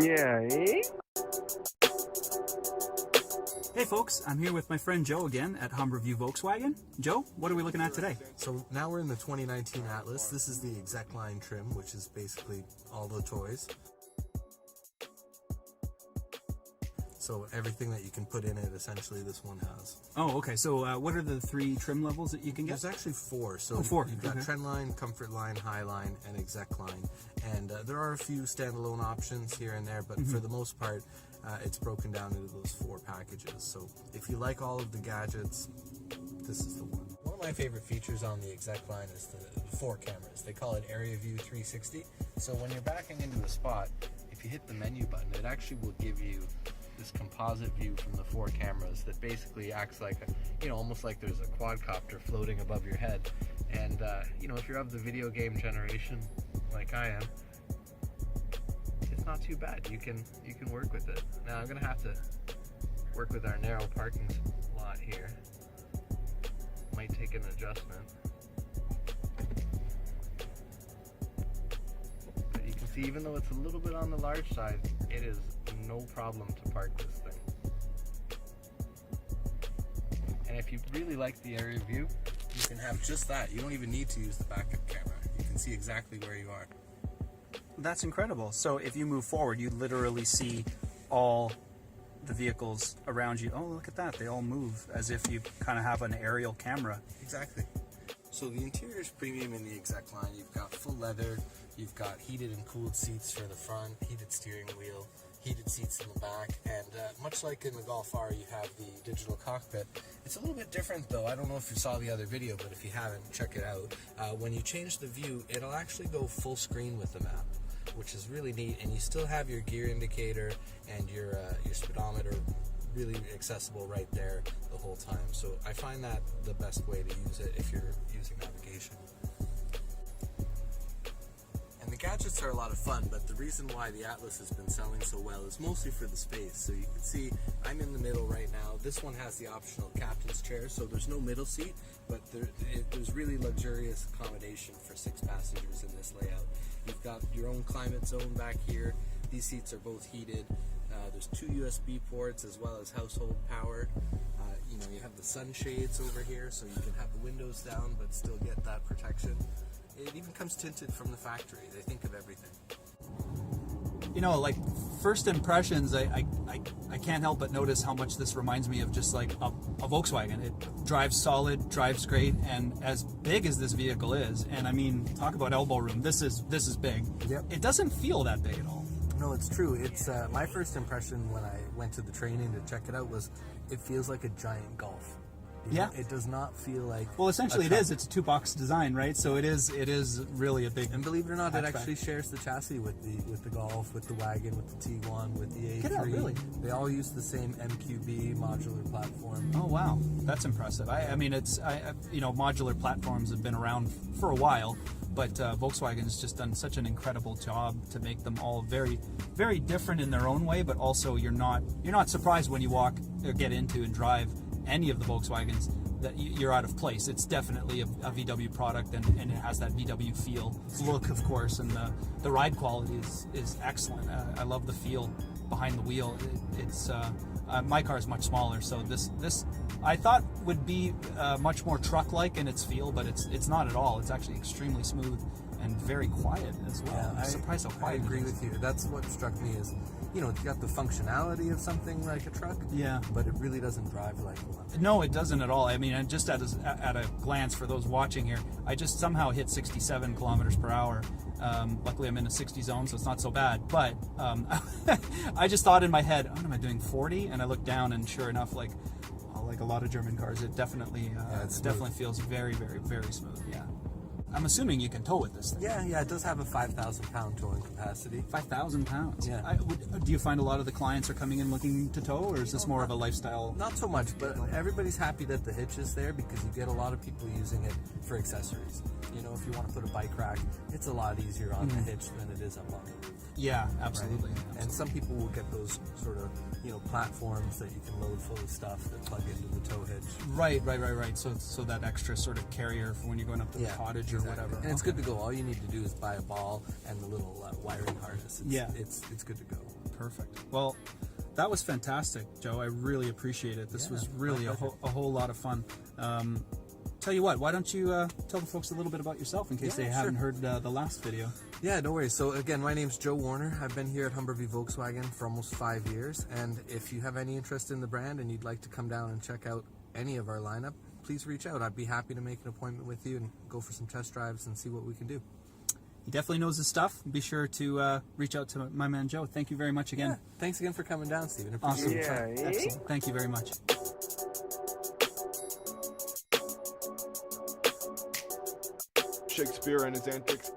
Yeah, eh? Hey folks, I'm here with my friend Joe again at Humberview Volkswagen. Joe, what are we looking at today? So now we're in the 2019 Atlas. This is the Execline trim, which is basically all the toys. So everything that you can put in it, essentially, this one has. Oh, okay. So what are the three trim levels that you can get? There's actually four. So four. You've got Okay. Trendline, Comfortline, Highline, and Execline. And there are a few standalone options here and there, but for the most part, it's broken down into those four packages. So if you like all of the gadgets, this is the one. One of my favorite features on the Execline is the four cameras. They call it Area View 360. So when you're backing into a spot, if you hit the menu button, it actually will give you this composite view from the four cameras that basically acts like almost like there's a quadcopter floating above your head. And if you're of the video game generation like I am, it's not too bad. You can work with it. Now I'm gonna have to work with our narrow parking lot here. Might take an adjustment. But you can see, even though it's a little bit on the large side, it is no problem to park this thing. And if you really like the area view, you can have just that. You don't even need to use the backup camera. You can see exactly where you are. That's incredible. So if you move forward, you literally see all the vehicles around you. Oh, look at that. They all move as if you kind of have an aerial camera. Exactly. So the interior is premium in the Execline. You've got full leather, you've got heated and cooled seats for the front, heated steering wheel, heated seats in the back, and much like in the Golf R, you have the digital cockpit. It's a little bit different though. I don't know if you saw the other video, but if you haven't, check it out. When you change the view, it'll actually go full screen with the map, which is really neat, and you still have your gear indicator and your speedometer really accessible right there the whole time. So I find that the best way to use it if you're using navigation. And the gadgets are a lot of fun, but the reason why the Atlas has been selling so well is mostly for the space. So you can see I'm in the middle right now. This one has the optional captain's chair, so there's no middle seat, but there's really luxurious accommodation for 6 passengers in this layout. You've got your own climate zone back here. These seats are both heated. There's 2 USB ports as well as household power. You have the sunshades over here, so you can have the windows down but still get that protection. It even comes tinted from the factory. They think of everything. Like first impressions, I can't help but notice how much this reminds me of just like a Volkswagen. It drives solid, drives great, and as big as this vehicle is, and I mean, talk about elbow room, this is big. Yep. It doesn't feel that big at all. No, it's true. It's my first impression when I went to the training to check it out was it feels like a giant Golf. Yeah. It does not feel like... Well, essentially it is. It's a 2-box design, right? So it is really a big... And believe it or not, hatchback. It actually shares the chassis with the Golf, with the wagon, with the T1, with the A3. Get out, really? They all use the same MQB modular platform. Oh, wow. That's impressive. I mean, modular platforms have been around for a while, but Volkswagen has just done such an incredible job to make them all very, very different in their own way, but also you're not surprised when you walk or get into and drive any of the Volkswagens that you're out of place. It's definitely a VW product, and it has that VW feel, look, of course, and the ride quality is excellent. I love the feel behind the wheel. It's my car is much smaller, so this I thought would be much more truck-like in its feel, but it's not at all. It's actually extremely smooth and very quiet as well. Yeah, I'm surprised how quiet I agree it is. with you. That's what struck me is, it's got the functionality of something like a truck, Yeah, but it really doesn't drive like one. No, it doesn't at all. I mean, just at a glance for those watching here, I just somehow hit 67 kilometers per hour. Luckily, I'm in a 60 zone, so it's not so bad. But I just thought in my head, oh, am I doing 40? And I looked down, and sure enough, like a lot of German cars, it definitely feels very, very, very smooth. Yeah. I'm assuming you can tow with this thing. Yeah, it does have a 5,000 pound towing capacity. 5,000 pounds? Yeah. Do you find a lot of the clients are coming in looking to tow, or is this more of a lifestyle? Not so much, but everybody's happy that the hitch is there because you get a lot of people using it for accessories. If you want to put a bike rack, it's a lot easier on the hitch than it is up on the roof. Yeah, absolutely. Right? And some people will get those sort of, platforms that you can load full of stuff that plug into the tow hitch. Right. So that extra sort of carrier for when you're going up to the cottage or whatever. And it's good to go. All you need to do is buy a ball and the little wiring harness. It's good to go. Perfect. Well, that was fantastic, Joe. I really appreciate it. This was really a whole lot of fun. Tell you what, why don't you tell the folks a little bit about yourself in case they haven't heard the last video. Yeah, no worries. So again, my name's Joe Warner. I've been here at Humberview Volkswagen for almost 5 years, and if you have any interest in the brand and you'd like to come down and check out any of our lineup, please reach out. I'd be happy to make an appointment with you and go for some test drives and see what we can do. He definitely knows his stuff. Be sure to reach out to my man Joe. Thank you very much again. Yeah, thanks again for coming down, Stephen. Awesome. Appreciate it. Excellent. Thank you very much. Shakespeare and his antics.